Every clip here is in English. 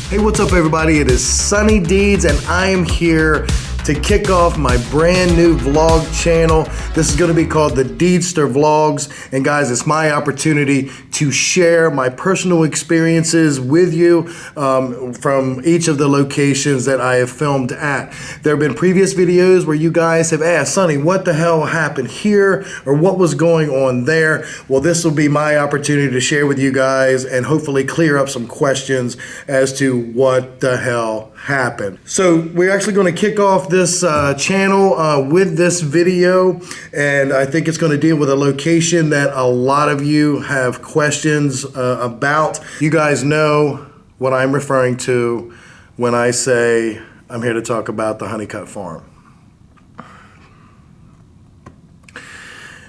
Hey, what's up everybody? It is Sunny Deeds and I am here to kick off my brand new vlog channel. This is going to be called the Deedster Vlogs, and guys, it's my opportunity to share my personal experiences with you from each of the locations that I have filmed at. There have been previous videos where you guys have asked, Sonny, what the hell happened here, or what was going on there? Well, this will be my opportunity to share with you guys and hopefully clear up some questions as to what the hell happened. So we're actually going to kick off this channel with this video, and I think it's going to deal with a location that a lot of you have questions about. You guys know what I'm referring to when I say I'm here to talk about the Honeycutt Farm.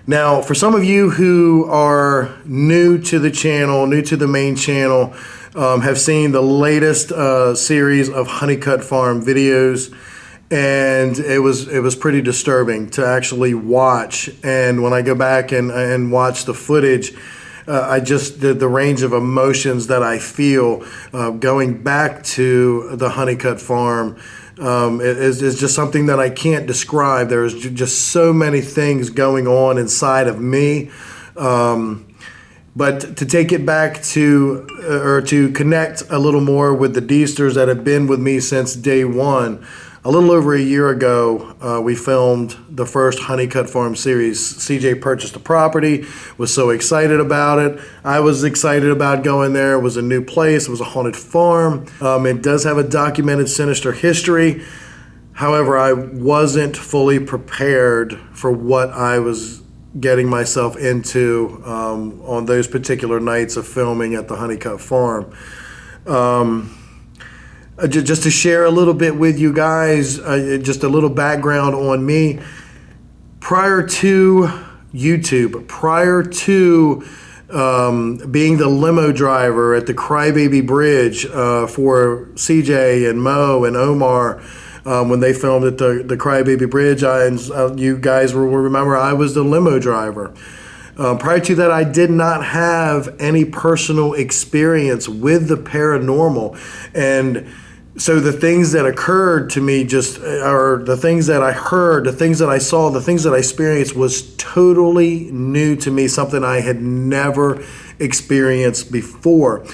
Now, for some of you who are new to the channel, new to the main channel, have seen the latest series of Honeycutt Farm videos, and it was pretty disturbing to actually watch. And when I go back and watch the footage, I just the range of emotions that I feel going back to the Honeycutt Farm is just something that I can't describe. There's just so many things going on inside of me. But to take it back to, or to connect a little more with the Deedsters that have been with me since day one, a little over a year ago, we filmed the first Honeycutt Farm series. CJ purchased the property, was so excited about it. I was excited about going there. It was a new place. It was a haunted farm. It does have a documented sinister history. However, I wasn't fully prepared for what I was getting myself into on those particular nights of filming at the Honeycutt Farm. Just to share a little bit with you guys, just a little background on me. Prior to YouTube, prior to being the limo driver at the Crybaby Bridge for CJ and Mo and Omar, when they filmed at the Crybaby Bridge, you guys will remember I was the limo driver. Prior to that, I did not have any personal experience with the paranormal. And so the things that occurred to me or the things that I heard, the things that I saw, the things that I experienced was totally new to me, something I had never experienced before.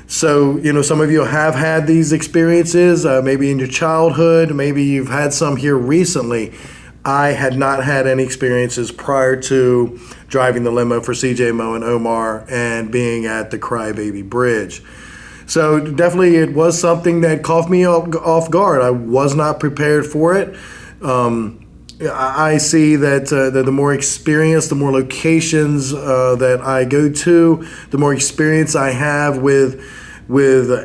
So, you know, some of you have had these experiences, maybe in your childhood, maybe you've had some here recently. I had not had any experiences prior to driving the limo for CJ, Mo, and Omar and being at the Crybaby Bridge. So definitely it was something that caught me off guard. I was not prepared for it. I see that the more experience, the more locations that I go to, the more experience I have with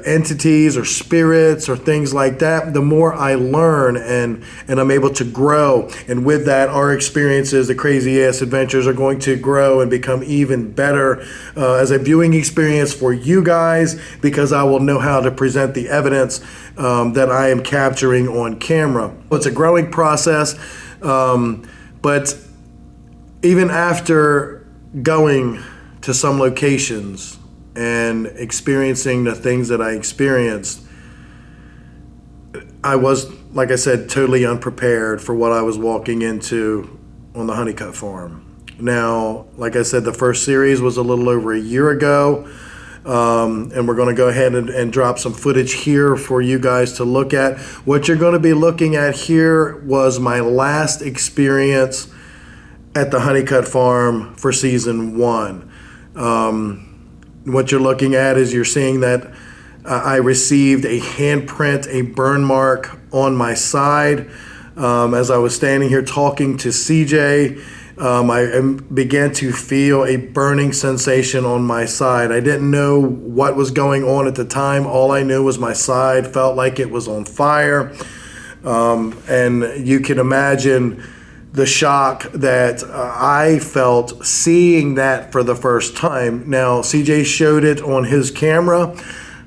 entities or spirits or things like that, the more I learn and I'm able to grow. And with that, our experiences, the crazy ass adventures, are going to grow and become even better as a viewing experience for you guys, because I will know how to present the evidence that I am capturing on camera. It's a growing process, but even after going to some locations and experiencing the things that I experienced, I was, like I said, totally unprepared for what I was walking into on the Honeycutt Farm. Now, like I said, the first series was a little over a year ago, and we're going to go ahead and drop some footage here for you guys to look at. What you're going to be looking at here was my last experience at the Honeycutt Farm for season 1. What you're looking at is you're seeing that I received a handprint, a burn mark on my side. As I was standing here talking to CJ, I began to feel a burning sensation on my side. I didn't know what was going on at the time. All I knew was my side felt like it was on fire. And you can imagine the shock that I felt seeing that for the first time. Now, CJ showed it on his camera.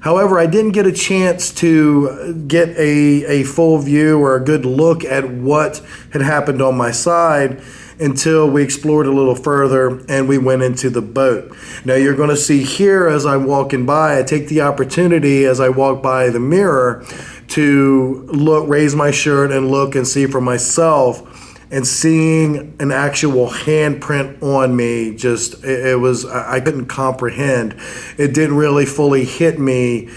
However, I didn't get a chance to get a full view or a good look at what had happened on my side. until we explored a little further and we went into the boat. Now you're going to see here as I'm walking by, I take the opportunity as I walk by the mirror to look, raise my shirt and look and see for myself, and seeing an actual handprint on me, just, it was, I couldn't comprehend. It didn't really fully hit me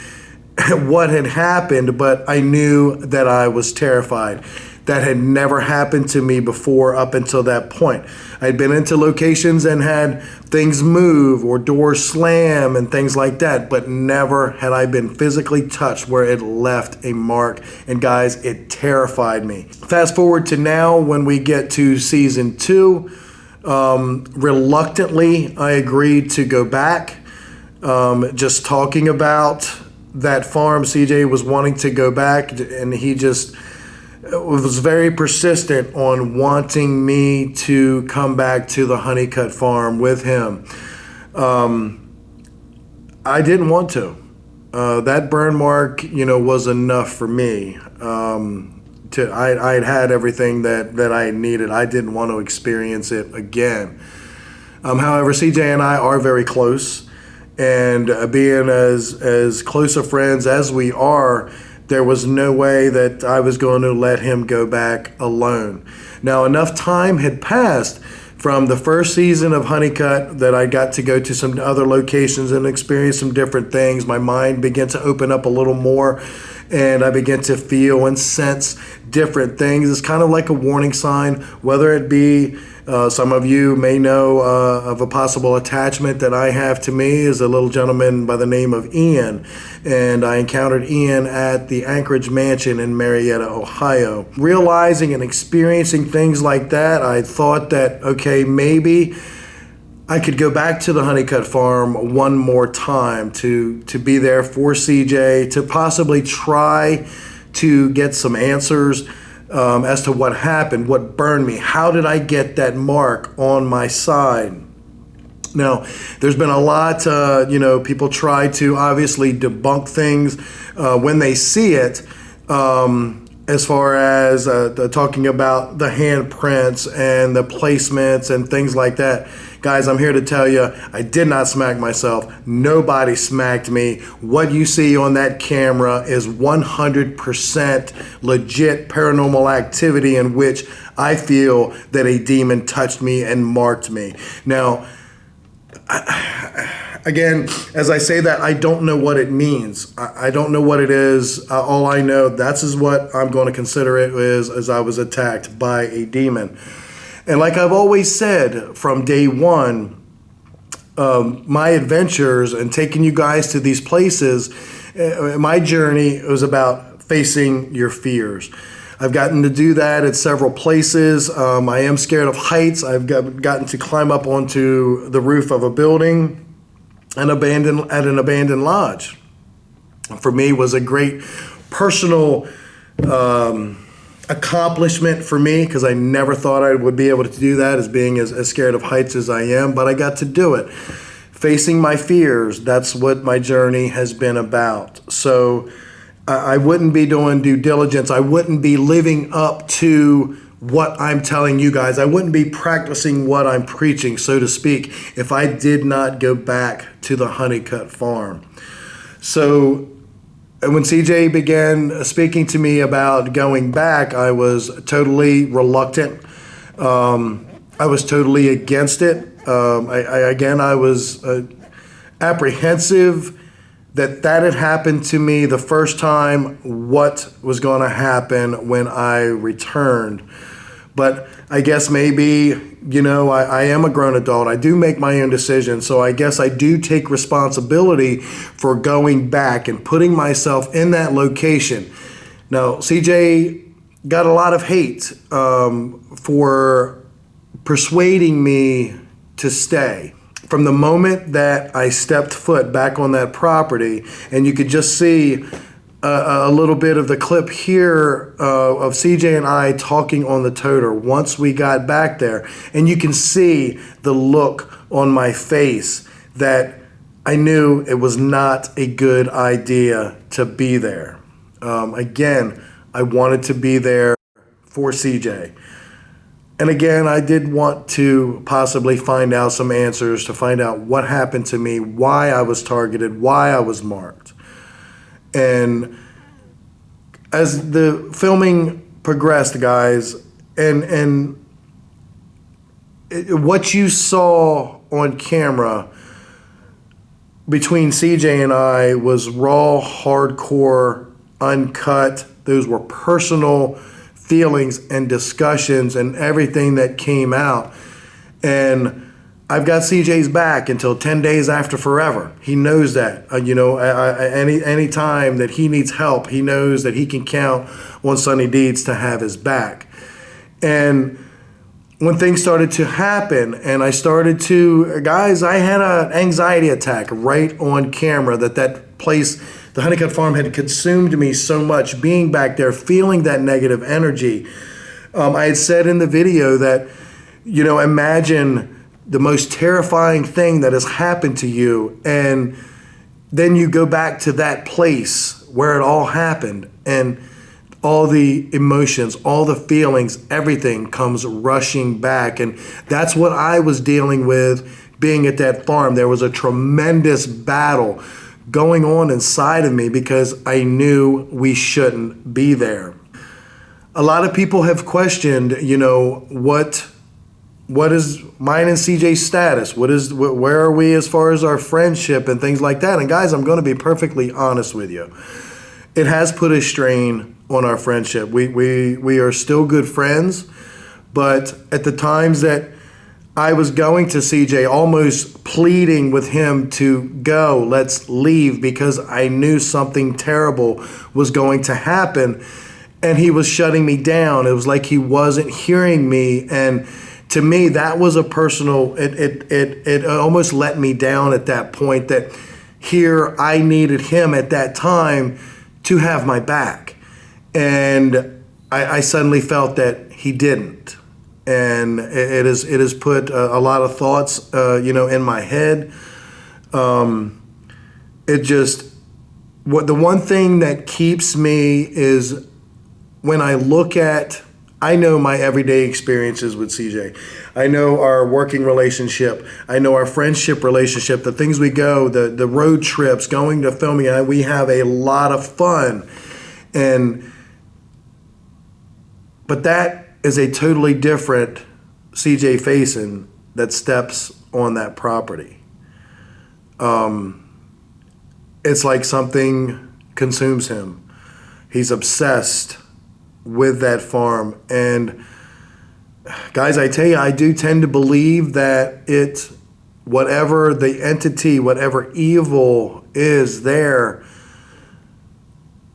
what had happened, but I knew that I was terrified. That had never happened to me before up until that point. I'd been into locations and had things move or doors slam and things like that, but never had I been physically touched where it left a mark. And guys, it terrified me. Fast forward to now when we get to season 2, reluctantly I agreed to go back. Just talking about that farm, CJ was wanting to go back, and he just was very persistent on wanting me to come back to the Honeycutt farm with him. I didn't want to. That burn mark, was enough for me. I'd had everything that I needed. I didn't want to experience it again. However, CJ and I are very close, and being as close of friends as we are, there was no way that I was going to let him go back alone. Now, enough time had passed from the first season of Honeycutt that I got to go to some other locations and experience some different things. My mind began to open up a little more, and I began to feel and sense different things. It's kind of like a warning sign, whether it be some of you may know of a possible attachment that I have to me is a little gentleman by the name of Ian. And I encountered Ian at the Anchorage Mansion in Marietta, Ohio. Realizing and experiencing things like that, I thought that, okay, maybe I could go back to the Honeycutt farm one more time to be there for CJ, to possibly try to get some answers as to what happened, what burned me. How did I get that mark on my side? Now, there's been a lot, people try to obviously debunk things when they see it, as far as talking about the handprints and the placements and things like that. Guys, I'm here to tell you, I did not smack myself. Nobody smacked me. What you see on that camera is 100% legit paranormal activity in which I feel that a demon touched me and marked me. Now, again, as I say that, I don't know what it means. I don't know what it is. All I know, that's is what I'm going to consider it is, as I was attacked by a demon. And like I've always said from day one, my adventures and taking you guys to these places, my journey was about facing your fears. I've gotten to do that at several places. I am scared of heights. I've gotten to climb up onto the roof of a building and at an abandoned lodge. For me, was a great personal accomplishment for me, because I never thought I would be able to do that, as being as scared of heights as I am, but I got to do it. Facing my fears, that's what my journey has been about. So I wouldn't be doing due diligence. I wouldn't be living up to what I'm telling you guys. I wouldn't be practicing what I'm preaching, so to speak, if I did not go back to the Honeycutt farm. So when CJ began speaking to me about going back, I was totally reluctant. I was totally against it. I was apprehensive that had happened to me the first time, what was going to happen when I returned. But I guess maybe, I am a grown adult. I do make my own decisions. So I guess I do take responsibility for going back and putting myself in that location. Now, CJ got a lot of hate for persuading me to stay. From the moment that I stepped foot back on that property, and you could just see a little bit of the clip here of CJ and I talking on the toter once we got back there. And you can see the look on my face that I knew it was not a good idea to be there. Again, I wanted to be there for CJ. And again, I did want to possibly find out some answers, to find out what happened to me, why I was targeted, why I was marked. And as the filming progressed, guys, and what you saw on camera between CJ and I was raw, hardcore, uncut. Those were personal feelings and discussions and everything that came out. And I've got CJ's back until 10 days after forever. He knows that. Any time that he needs help, he knows that he can count on Sonny Deeds to have his back. And when things started to happen and I started to, guys, I had an anxiety attack right on camera. That place, the Honeycutt Farm, had consumed me so much, being back there, feeling that negative energy. I had said in the video that, imagine the most terrifying thing that has happened to you, and then you go back to that place where it all happened, and all the emotions, all the feelings, everything comes rushing back. And that's what I was dealing with being at that farm. There was a tremendous battle going on inside of me because I knew we shouldn't be there. A lot of people have questioned, what is mine and CJ's status? Where are we as far as our friendship and things like that? And guys, I'm going to be perfectly honest with you. It has put a strain on our friendship. We are still good friends, but at the times that I was going to CJ, almost pleading with him to go, let's leave, because I knew something terrible was going to happen, and he was shutting me down. It was like he wasn't hearing me, and to me, that was a personal, it almost let me down at that point, that here I needed him at that time to have my back. And I suddenly felt that he didn't. And it has put a lot of thoughts, in my head. The one thing that keeps me is when I look at, I know my everyday experiences with CJ. I know our working relationship. I know our friendship relationship, the things we go, the road trips, going to filming, and we have a lot of fun. But that is a totally different CJ Faison that steps on that property. It's like something consumes him. He's obsessed with that farm. And guys, I tell you, I do tend to believe that whatever the entity, whatever evil is there,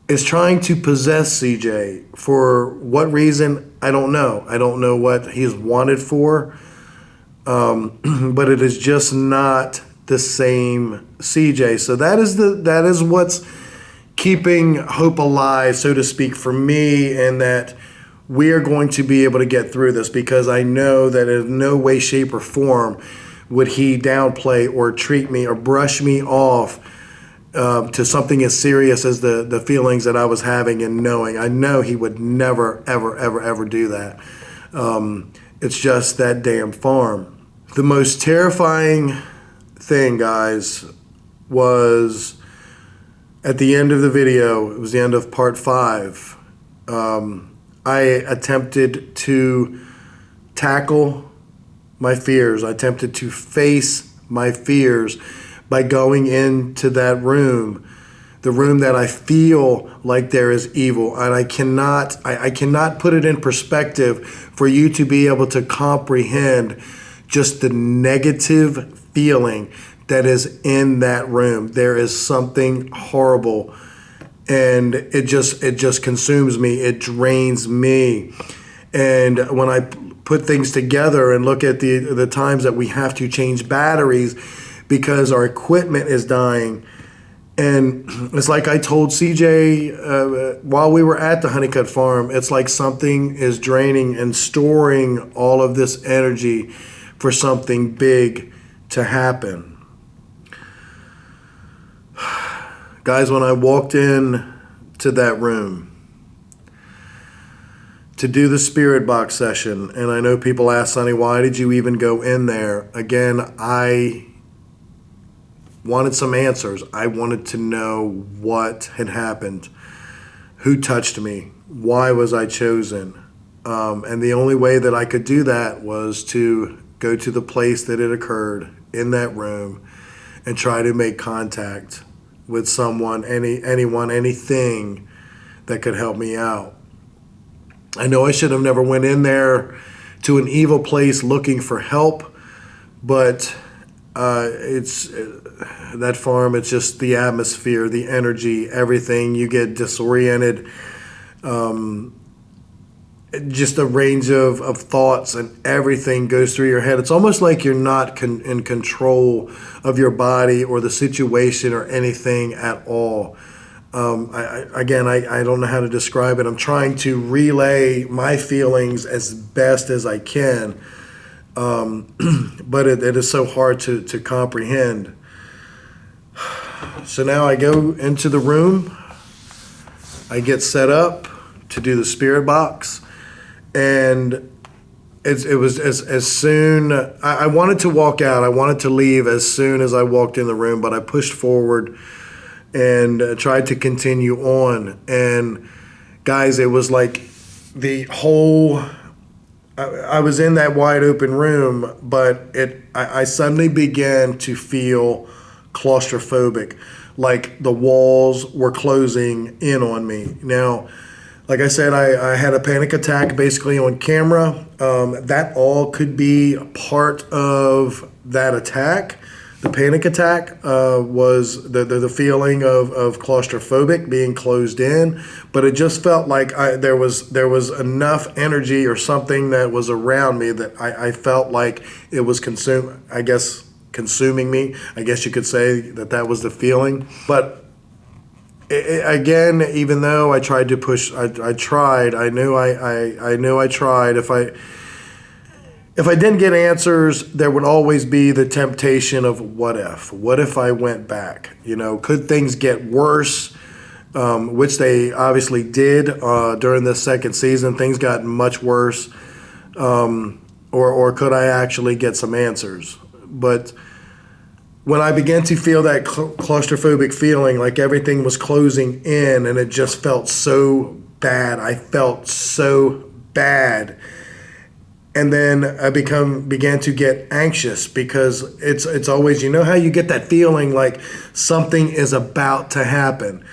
is trying to possess CJ. For what reason, I don't know. I don't know what he's wanted for, but it is just not the same CJ. So that is what's keeping hope alive, so to speak, for me, and that we are going to be able to get through this, because I know that in no way, shape, or form would he downplay or treat me or brush me off to something as serious as the feelings that I was having and knowing. I know he would never, ever, ever, ever do that. It's just that damn farm. The most terrifying thing, guys, was at the end of the video. It was the end of part 5. I attempted to tackle my fears. I attempted to face my fears by going into that room, the room that I feel like there is evil. And I cannot put it in perspective for you to be able to comprehend just the negative feeling that is in that room. There is something horrible, and it just consumes me. It drains me. And when I put things together and look at the times that we have to change batteries because our equipment is dying, and it's like I told CJ while we were at the Honeycutt Farm, it's like something is draining and storing all of this energy for something big to happen. Guys, when I walked in to that room, to do the spirit box session. And I know people ask, Sonny, why did you even go in there? Again, I wanted some answers. I wanted to know what had happened, who touched me, why was I chosen? And the only way that I could do that was to go to the place that it occurred, in that room, and try to make contact with someone, anyone, anything that could help me out. I know I should have never went in there to an evil place looking for help, but it's that farm. It's just the atmosphere, the energy, everything. You get disoriented. Just a range of thoughts and everything goes through your head. It's almost like you're not in control of your body or the situation or anything at all. I don't know how to describe it. I'm trying to relay my feelings as best as I can, but it is so hard to comprehend. So now I go into the room. I get set up to do the spirit box, and it was as soon I wanted to walk out. I wanted to leave as soon as I walked in the room, but I pushed forward and tried to continue on. And guys, it was like the whole, I was in that wide open room, but I suddenly began to feel claustrophobic, like the walls were closing in on me. Now, like I said, I had a panic attack basically on camera. That all could be a part of that attack. The panic attack was the feeling of claustrophobic, being closed in, but it just felt like there was enough energy or something that was around me that I felt like it was consuming me. I guess you could say that was the feeling. But again, even though I tried to push, I tried. I knew I tried. If I didn't get answers, there would always be the temptation of what if? What if I went back? Could things get worse? Which they obviously did during the second season. Things got much worse. Or could I actually get some answers? But when I began to feel that claustrophobic feeling, like everything was closing in, and it just felt so bad. I felt so bad. And then I began to get anxious, because it's always, how you get that feeling like something is about to happen.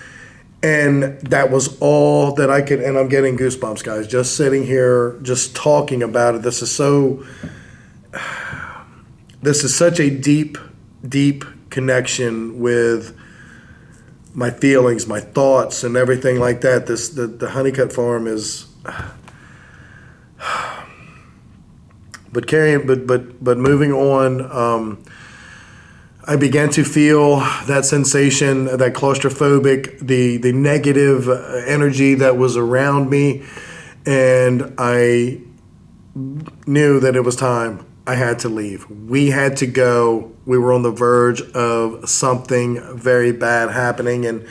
And that was all that I could, and I'm getting goosebumps, guys, just sitting here, just talking about it. This is such a deep connection with my feelings, my thoughts, and everything like that. The Honeycutt Farm is... But moving on, I began to feel that sensation, that claustrophobic, the negative energy that was around me, and I knew that it was time. I had to leave. We had to go. We were on the verge of something very bad happening, and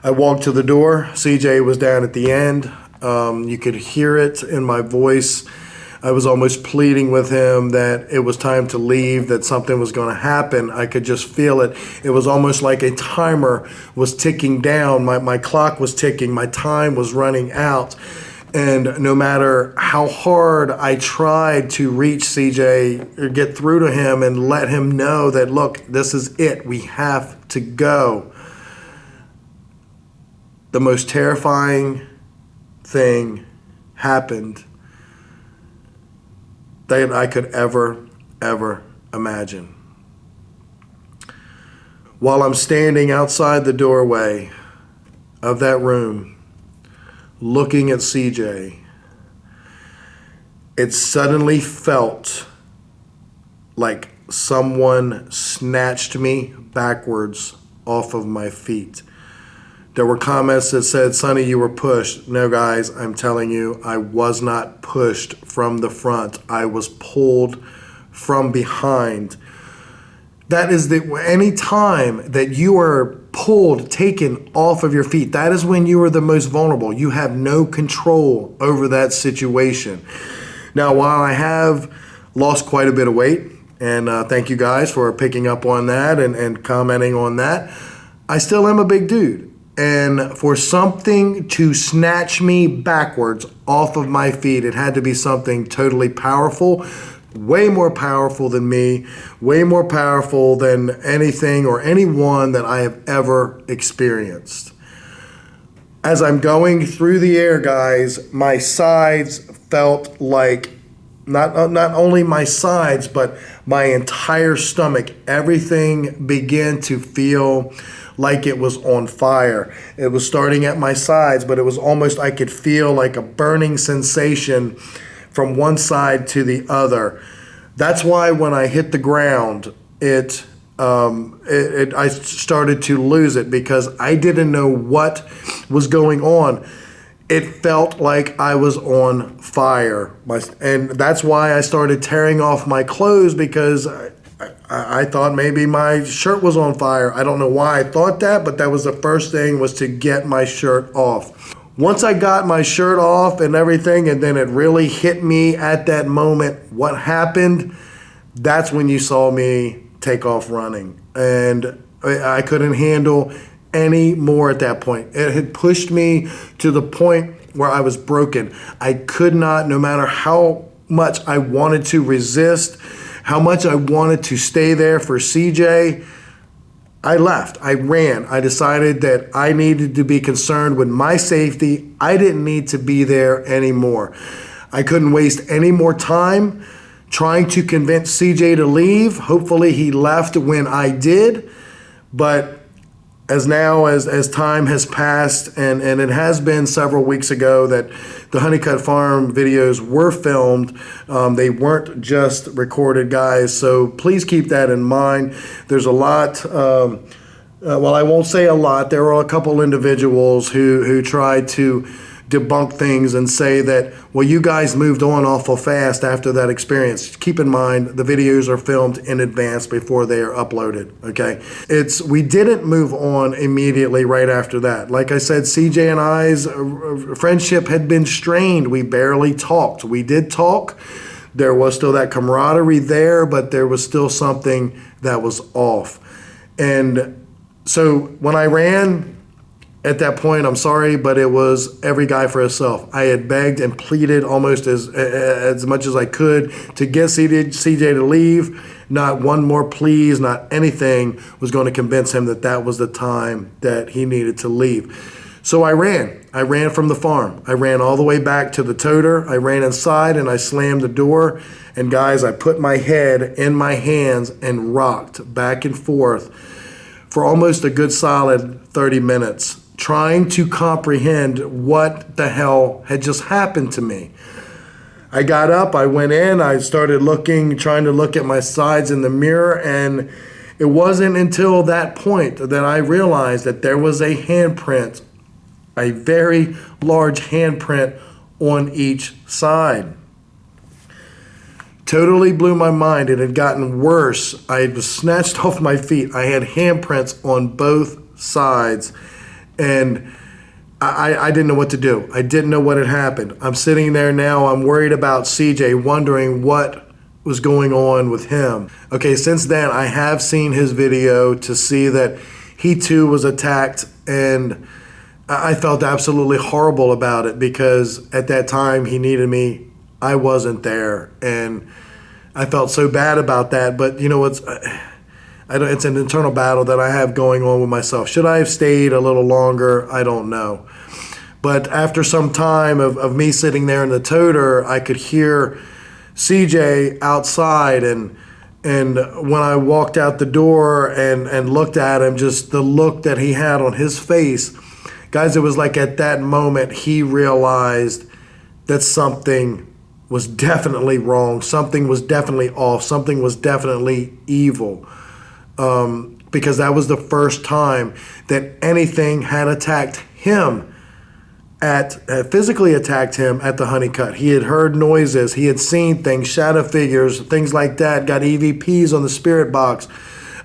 I walked to the door. CJ was down at the end. You could hear it in my voice. I was almost pleading with him that it was time to leave, that something was going to happen. I could just feel it. It was almost like a timer was ticking down. My clock was ticking. My time was running out. And no matter how hard I tried to reach CJ, or get through to him and let him know that, look, this is it. We have to go. The most terrifying thing happened that I could ever imagine. While I'm standing outside the doorway of that room, looking at CJ, it suddenly felt like someone snatched me backwards off of my feet. There were comments that said, Sonny, you were pushed. No, guys, I'm telling you, I was not pushed from the front. I was pulled from behind. That is any time that you are pulled, taken off of your feet. That is when you are the most vulnerable. You have no control over that situation. Now, while I have lost quite a bit of weight, and thank you guys for picking up on that and commenting on that, I still am a big dude. And for something to snatch me backwards off of my feet, it had to be something totally powerful, way more powerful than me, way more powerful than anything or anyone that I have ever experienced. As I'm going through the air, guys, my sides felt like, not only my sides, but my entire stomach, everything began to feel like it was on fire. It was starting at my sides, but it was almost, I could feel like a burning sensation from one side to the other. That's why when I hit the ground, I started to lose it because I didn't know what was going on. It felt like I was on fire. And that's why I started tearing off my clothes, because I thought maybe my shirt was on fire. I don't know why I thought that, but that was the first thing, was to get my shirt off. Once I got my shirt off and everything, and then it really hit me at that moment, what happened, that's when you saw me take off running. And I couldn't handle any more at that point. It had pushed me to the point where I was broken. I could not, no matter how much I wanted to resist, how much I wanted to stay there for CJ, I left. I ran. I decided that I needed to be concerned with my safety. I didn't need to be there anymore. I couldn't waste any more time trying to convince CJ to leave. Hopefully he left when I did. But as time has passed, and it has been several weeks ago that the Honeycutt Farm videos were filmed. They weren't just recorded, guys. So please keep that in mind. There's a lot, well, I won't say a lot. There are a couple individuals who tried to debunk things and say that, well, you guys moved on awful fast after that experience. Keep in mind, the videos are filmed in advance before they are uploaded, okay? We didn't move on immediately right after that. Like I said, CJ and I's friendship had been strained. We barely talked. We did talk. There was still that camaraderie there, but there was still something that was off. And so when I ran, at that point, I'm sorry, but it was every guy for himself. I had begged and pleaded almost as much as I could to get CJ to leave. Not one more please, not anything was going to convince him that that was the time that he needed to leave. So I ran. I ran from the farm. I ran all the way back to the toter. I ran inside and I slammed the door. And guys, I put my head in my hands and rocked back and forth for almost a good solid 30 minutes. Trying to comprehend what the hell had just happened to me. I got up, I went in, I started trying to look at my sides in the mirror, and it wasn't until that point that I realized that there was a handprint, a very large handprint on each side. Totally blew my mind. It had gotten worse. I was snatched off my feet. I had handprints on both sides. And I didn't know what to do. I didn't know what had happened. I'm sitting there now. I'm worried about CJ, wondering what was going on with him. Okay, since then, I have seen his video to see that he too was attacked. And I felt absolutely horrible about it because at that time he needed me. I wasn't there. And I felt so bad about that. But you know what's... it's an internal battle that I have going on with myself. Should I have stayed a little longer? I don't know. But after some time of me sitting there in the toter, I could hear CJ outside. And when I walked out the door and looked at him, just the look that he had on his face, guys, it was like at that moment he realized that something was definitely wrong. Something was definitely off. Something was definitely evil. Because that was the first time that anything had attacked him, physically attacked him at the Honeycutt. He had heard noises, he had seen things, shadow figures, things like that, got EVPs on the spirit box.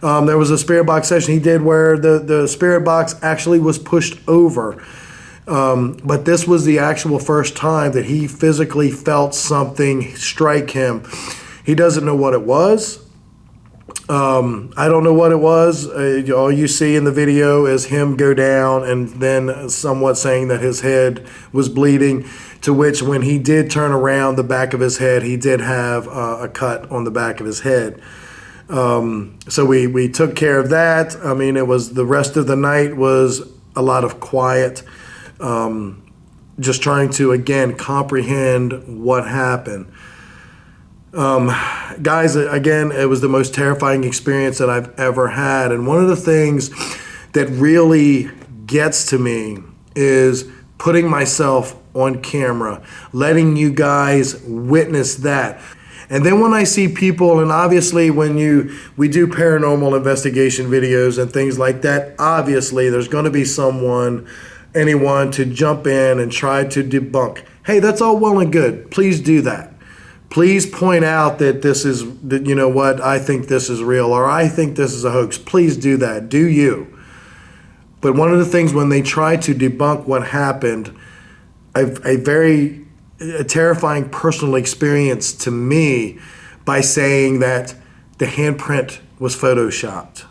There was a spirit box session he did where the spirit box actually was pushed over. But this was the actual first time that he physically felt something strike him. He doesn't know what it was. I don't know what it was. All you see in the video is him go down and then somewhat saying that his head was bleeding, to which when he did turn around the back of his head, he did have a cut on the back of his head. So we took care of that. I mean, it was the rest of the night was a lot of quiet, just trying to, again, comprehend what happened. Guys, again, it was the most terrifying experience that I've ever had. And one of the things that really gets to me is putting myself on camera, letting you guys witness that. And then when I see people, and obviously when we do paranormal investigation videos and things like that, obviously there's going to be anyone to jump in and try to debunk. Hey, that's all well and good. Please do that. Please point out that this is, you know what, I think this is real, or I think this is a hoax. Please do that. Do you. But one of the things when they try to debunk what happened, a very terrifying personal experience to me by saying that the handprint was photoshopped.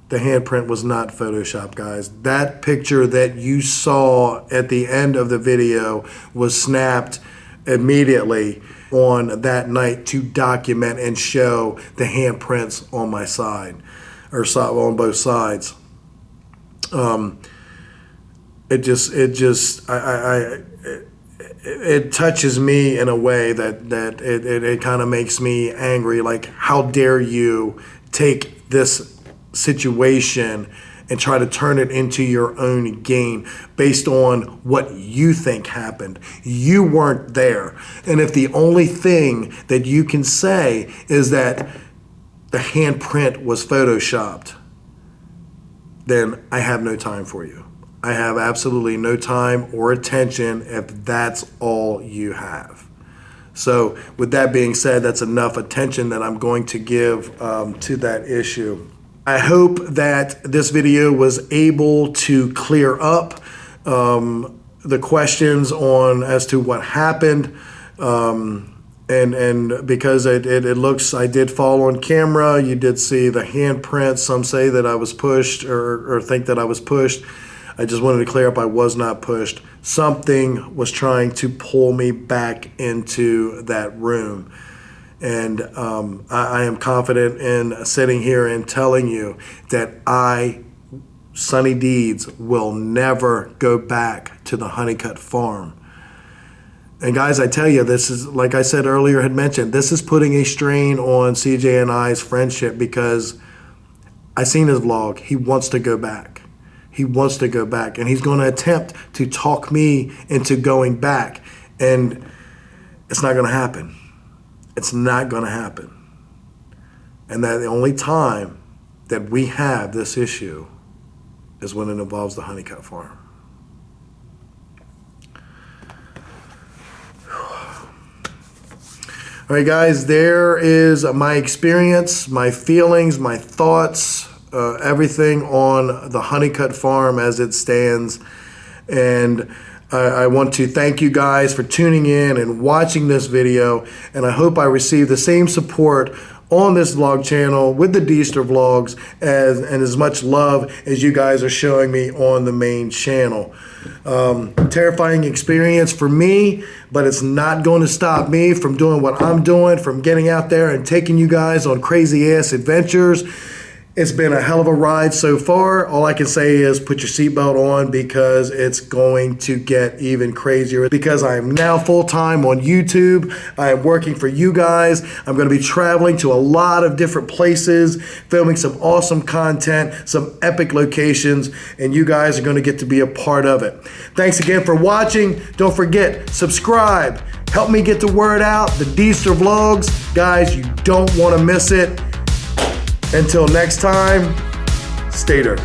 The handprint was not photoshopped, guys. That picture that you saw at the end of the video was snapped immediately on that night to document and show the handprints on my side, or on both sides. It touches me in a way that it kind of makes me angry. Like, how dare you take this situation and try to turn it into your own gain based on what you think happened. You weren't there. And if the only thing that you can say is that the handprint was photoshopped, then I have no time for you. I have absolutely no time or attention if that's all you have. So with that being said, that's enough attention that I'm going to give to that issue. I hope that this video was able to clear up the questions as to what happened, and because it looks, I did fall on camera. You did see the handprint. Some say that I was pushed or think that I was pushed. I just wanted to clear up I was not pushed. Something was trying to pull me back into that room. And I am confident in sitting here and telling you that Sonny Deeds, will never go back to the Honeycutt Farm. And guys, I tell you, this is, like I said earlier, had mentioned, this is putting a strain on CJ and I's friendship, because I seen his vlog. He wants to go back. He wants to go back, and he's going to attempt to talk me into going back. And it's not going to happen. It's not going to happen. And that the only time that we have this issue is when it involves the Honeycutt Farm. All right, guys, there is my experience, my feelings, my thoughts, everything on the Honeycutt Farm as it stands. And I want to thank you guys for tuning in and watching this video, and I hope I receive the same support on this vlog channel with the Deester Vlogs and as much love as you guys are showing me on the main channel. Terrifying experience for me, but it's not going to stop me from doing what I'm doing, from getting out there and taking you guys on crazy ass adventures. It's been a hell of a ride so far. All I can say is put your seatbelt on, because it's going to get even crazier, because I am now full-time on YouTube. I am working for you guys. I'm going to be traveling to a lot of different places, filming some awesome content, some epic locations, and you guys are going to get to be a part of it. Thanks again for watching. Don't forget, subscribe. Help me get the word out. The Deester Vlogs. Guys, you don't want to miss it. Until next time, stay dirty.